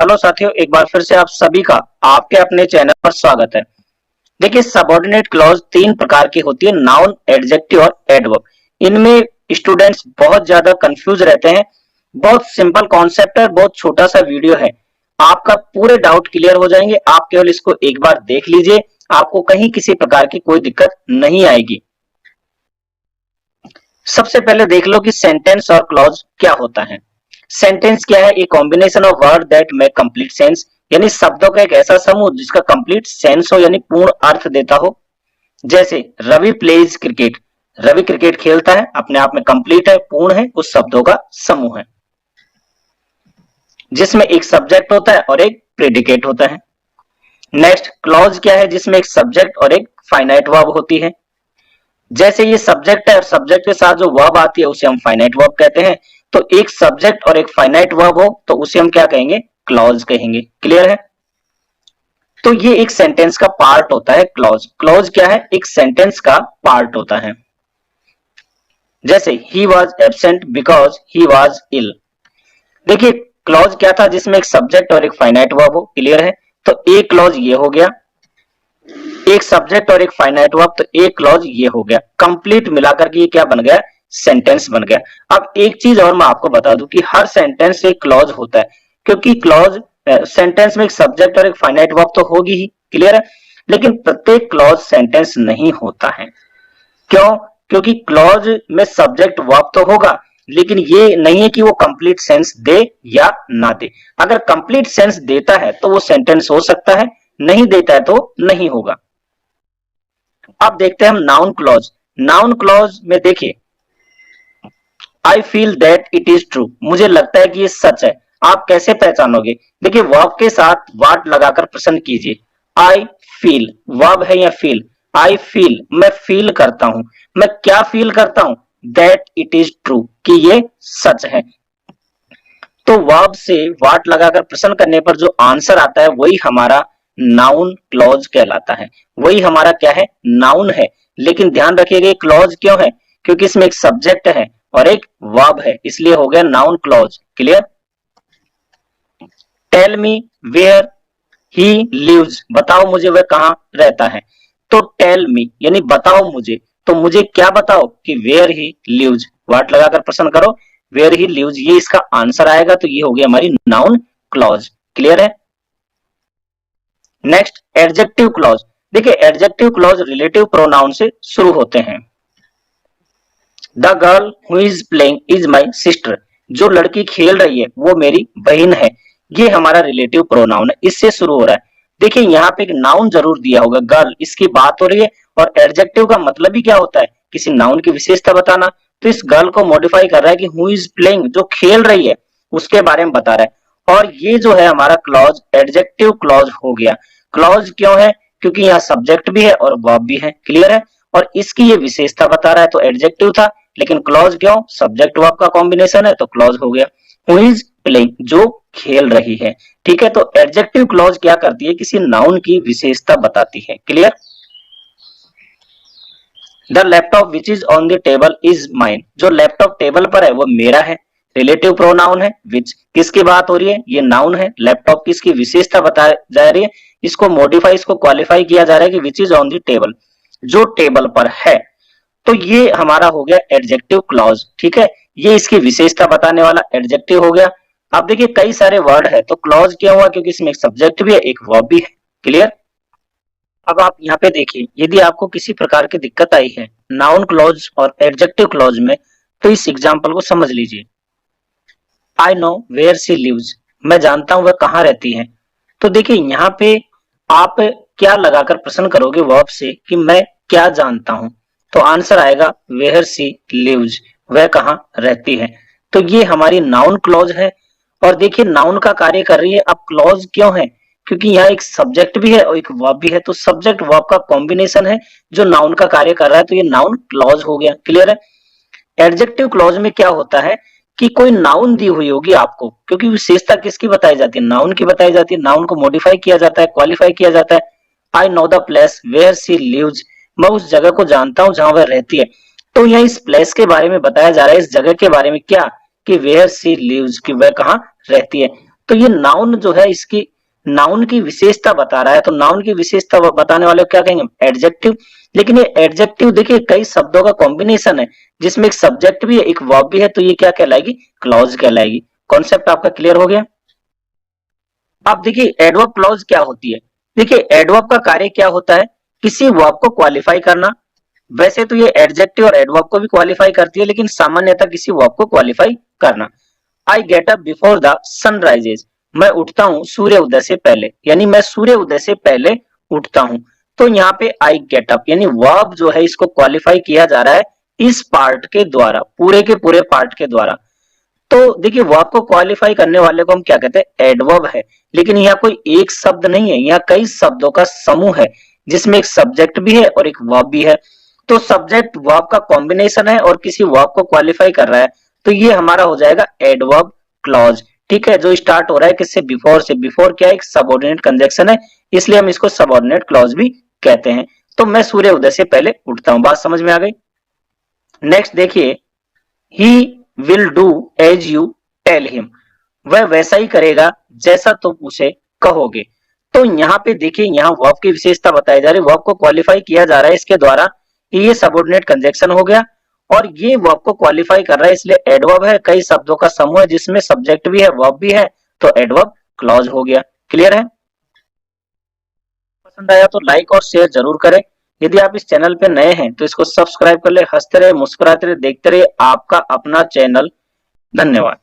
Hello साथियों, एक बार फिर से आप सभी का आपके अपने चैनल पर स्वागत है। देखिए, सबऑर्डिनेट क्लॉज तीन प्रकार की होती है, नाउन, एडजेक्टिव और एडवर्ब। इनमें स्टूडेंट्स बहुत ज्यादा कंफ्यूज रहते हैं। बहुत सिंपल कॉन्सेप्ट है, बहुत छोटा सा वीडियो है, आपका पूरे डाउट क्लियर हो जाएंगे। आप केवल इसको एक बार देख लीजिए, आपको कहीं किसी प्रकार की कोई दिक्कत नहीं आएगी। सबसे पहले देख लो कि सेंटेंस और क्लॉज क्या होता है। सेंटेंस क्या है? A combination of word that make complete sense, यानी शब्दों का एक ऐसा समूह जिसका कंप्लीट सेंस हो, यानी पूर्ण अर्थ देता हो। जैसे Ravi plays cricket, Ravi cricket खेलता है, अपने आप में कंप्लीट है, पूर्ण है, उस शब्दों का समूह है, जिसमें एक सब्जेक्ट होता है और एक प्रेडिकेट होता है। नेक्स्ट, क्लॉज क्या है? जिसमें एक सब्जेक्ट और एक फाइनाइट वर्ब होती है। जैसे ये सब्जेक्ट है और सब्जेक्ट के साथ जो वर्ब आती है उसे हम फाइनाइट वर्ब कहते हैं। तो एक सब्जेक्ट और एक फाइनाइट वर्ब हो तो उसे हम क्या कहेंगे? क्लॉज कहेंगे। क्लियर है? तो ये एक सेंटेंस का पार्ट होता है क्लॉज। क्लॉज क्या है? एक सेंटेंस का पार्ट होता है। जैसे he was absent because he was ill. देखिए, क्लॉज क्या था? जिसमें एक सब्जेक्ट और एक फाइनाइट वर्ब हो। क्लियर है? तो एक क्लॉज ये हो गया, एक सब्जेक्ट और एक फाइनाइट वर्ब, तो एक क्लॉज ये हो गया। कंप्लीट मिलाकर के ये क्या बन गया? सेंटेंस बन गया। अब एक चीज और मैं आपको बता दूं कि हर सेंटेंस एक क्लॉज होता है, क्योंकि क्लॉज सेंटेंस में एक सब्जेक्ट और एक फाइनाइट वर्ब तो होगी ही। क्लियर है? लेकिन प्रत्येक क्लॉज सेंटेंस नहीं होता है। क्यों? क्योंकि क्लॉज में सब्जेक्ट वर्ब तो होगा, लेकिन ये नहीं है कि वो कंप्लीट सेंस दे या ना दे। अगर कंप्लीट सेंस देता है तो वो सेंटेंस हो सकता है, नहीं देता है तो नहीं होगा। अब देखते हैं हम नाउन क्लॉज। नाउन क्लॉज में देखिए, I feel that it is true, मुझे लगता है कि ये सच है। आप कैसे पहचानोगे? देखिए, वर्ब के साथ वाट लगाकर प्रश्न कीजिए। आई फील वर्ब है या फील? आई फील, मैं फील करता हूं। मैं क्या फील करता हूं? दैट इट इज ट्रू, कि ये सच है। तो वर्ब से वाट लगाकर प्रश्न करने पर जो आंसर आता है वही हमारा नाउन क्लॉज कहलाता है। वही हमारा क्या है? नाउन है। लेकिन ध्यान रखिएगा, क्लॉज क्यों है? क्योंकि इसमें एक सब्जेक्ट है और एक वर्ब है, इसलिए हो गया noun clause. Clear? Tell me where he lives, बताओ मुझे वह कहां रहता है। तो टेल मी यानी बताओ मुझे, तो मुझे क्या बताओ? कि वेयर ही लिव्स। वाट लगाकर प्रश्न करो, वेयर ही लिव्स, ये इसका आंसर आएगा। तो ये हो गई हमारी नाउन क्लॉज। क्लियर है? Next, adjective clause. देखिए, एडजेक्टिव क्लॉज रिलेटिव प्रोनाउन से शुरू होते हैं। The girl who is playing is my sister, जो लड़की खेल रही है वो मेरी बहन है। ये हमारा रिलेटिव प्रोनाउन है, इससे शुरू हो रहा है। देखिए, यहाँ पे एक नाउन जरूर दिया होगा, गर्ल, इसकी बात हो रही है। और एडजेक्टिव का मतलब ही क्या होता है? किसी नाउन की विशेषता बताना। तो इस गर्ल को मॉडिफाई कर रहा है कि हु इज प्लेइंग, जो खेल रही है उसके बारे में बता रहा है। और ये जो है हमारा क्लॉज एडजेक्टिव क्लॉज हो गया। क्लॉज क्यों है? क्योंकि यहाँ सब्जेक्ट भी है और वर्ब भी है। क्लियर है? और इसकी ये विशेषता बता रहा है, तो एडजेक्टिव था। लेकिन क्लॉज क्यों? सब्जेक्ट वर्ब का कॉम्बिनेशन है, तो क्लॉज हो गया। हु इज प्लेइंग, जो खेल रही है। ठीक है? तो एडजेक्टिव क्लॉज क्या करती है? किसी नाउन की विशेषता बताती है। Clear? The laptop which is on the table is mine, जो लैपटॉप टेबल पर है वो मेरा है। रिलेटिव प्रोनाउन है। विच किसकी बात हो रही है? ये नाउन है। लैपटॉप किसकी विशेषता बताई जा रही है? इसको मॉडिफाई, इसको क्वालिफाई किया जा रहा है कि which is on the table, जो टेबल पर है। तो ये हमारा हो गया एडजेक्टिव क्लॉज। ठीक है? ये इसकी विशेषता बताने वाला एडजेक्टिव हो गया। अब देखिए, कई सारे वर्ड है, तो क्लॉज क्या हुआ? क्योंकि इसमें एक सब्जेक्ट भी है, एक वर्ब भी है। क्लियर? अब आप यहाँ पे देखिए, यदि आपको किसी प्रकार की दिक्कत आई है नाउन क्लॉज और एडजेक्टिव क्लॉज में, तो इस एग्जांपल को समझ लीजिए। I know where she lives, मैं जानता हूं वह कहाँ रहती है। तो देखिए, यहाँ पे आप क्या लगाकर प्रश्न करोगे वर्ब से कि मैं क्या जानता हूं, तो आंसर आएगा वेयर शी लिव्स, वह कहाँ रहती है। तो ये हमारी नाउन क्लॉज है। और देखिए, नाउन का कार्य कर रही है। अब क्लॉज क्यों है? क्योंकि यहाँ एक सब्जेक्ट भी है और एक वर्ब भी है, तो सब्जेक्ट वर्ब का कॉम्बिनेशन है जो नाउन का कार्य कर रहा है, तो ये नाउन क्लॉज हो गया। क्लियर है? एडजेक्टिव क्लॉज में क्या होता है कि कोई नाउन दी हुई होगी आपको, क्योंकि विशेषता किसकी बताई जाती है? नाउन की बताई जाती है। नाउन को मॉडिफाई किया जाता है, क्वालिफाई किया जाता है। I know the place where she lives, मैं उस जगह को जानता हूं जहां वह रहती है। तो यहाँ इस प्लेस के बारे में बताया जा रहा है, इस जगह के बारे में क्या? कि वेयर शी लिव्स, कि वह कहाँ रहती है। तो ये नाउन जो है इसकी नाउन की विशेषता बता रहा है, तो नाउन की विशेषता बताने वाले को क्या कहेंगे, एडजेक्टिव। लेकिन ये एडजेक्टिव देखिए कई शब्दों का कॉम्बिनेशन है जिसमें एक सब्जेक्ट भी है एक वर्ब भी है, तो ये क्या कहलाएगी, क्लॉज कहलाएगी। कॉन्सेप्ट आपका क्लियर हो गया। अब देखिए एडवर्ब क्लॉज क्या होती है। देखिए एडवर्ब का कार्य क्या होता है, किसी वर्ब को क्वालिफाई करना। वैसे तो ये एडजेक्टिव और एडवर्ब को भी क्वालिफाई करती है, लेकिन सामान्यतः किसी वर्ब को क्वालिफाई करना। I get up before the sunrises, मैं उठता हूं सूर्य उदय से पहले, यानी मैं सूर्य उदय से पहले उठता हूं। तो यहाँ पे आई गेट अप यानी वर्ब जो है इसको क्वालिफाई किया जा रहा है इस पार्ट के द्वारा, पूरे के पूरे पार्ट के द्वारा। तो देखिए वर्ब को क्वालिफाई करने वाले को हम क्या कहते हैं, एडवर्ब है। लेकिन यहाँ कोई एक शब्द नहीं है, यहाँ कई शब्दों का समूह है जिसमें एक सब्जेक्ट भी है और एक वर्ब भी है। तो सब्जेक्ट वर्ब का कॉम्बिनेशन है और किसी वर्ब को क्वालिफाई कर रहा है, तो ये हमारा हो जाएगा एडवर्ब क्लॉज। ठीक है, जो स्टार्ट हो रहा है किससे, बिफोर से। बिफोर क्या है, एक सबऑर्डिनेट कंजक्शन है, इसलिए हम इसको सबऑर्डिनेट क्लॉज भी कहते हैं। तो मैं सूर्य उदय से पहले उठता हूं, बात समझ में आ गई। नेक्स्ट देखिए, he will do as you tell him, वह वैसा ही करेगा जैसा तुम उसे कहोगे। तो यहाँ पे देखिए यहाँ वर्ब की विशेषता बताई जा रही है, वर्ब को क्वालिफाई किया जा रहा है इसके द्वारा, ये सबऑर्डिनेट कंजक्शन हो गया और ये वर्ब को क्वालिफाई कर रहा है, इसलिए एडवर्ब है, कई शब्दों का समूह है जिसमें सब्जेक्ट भी है वर्ब भी है, तो एडवर्ब क्लॉज हो गया। क्लियर है। पसंद आया तो लाइक और शेयर जरूर करें। यदि आप इस चैनल पे नए हैं तो इसको सब्सक्राइब कर ले। हंसते रहे, मुस्कुराते रहे, देखते रहे आपका अपना चैनल। धन्यवाद।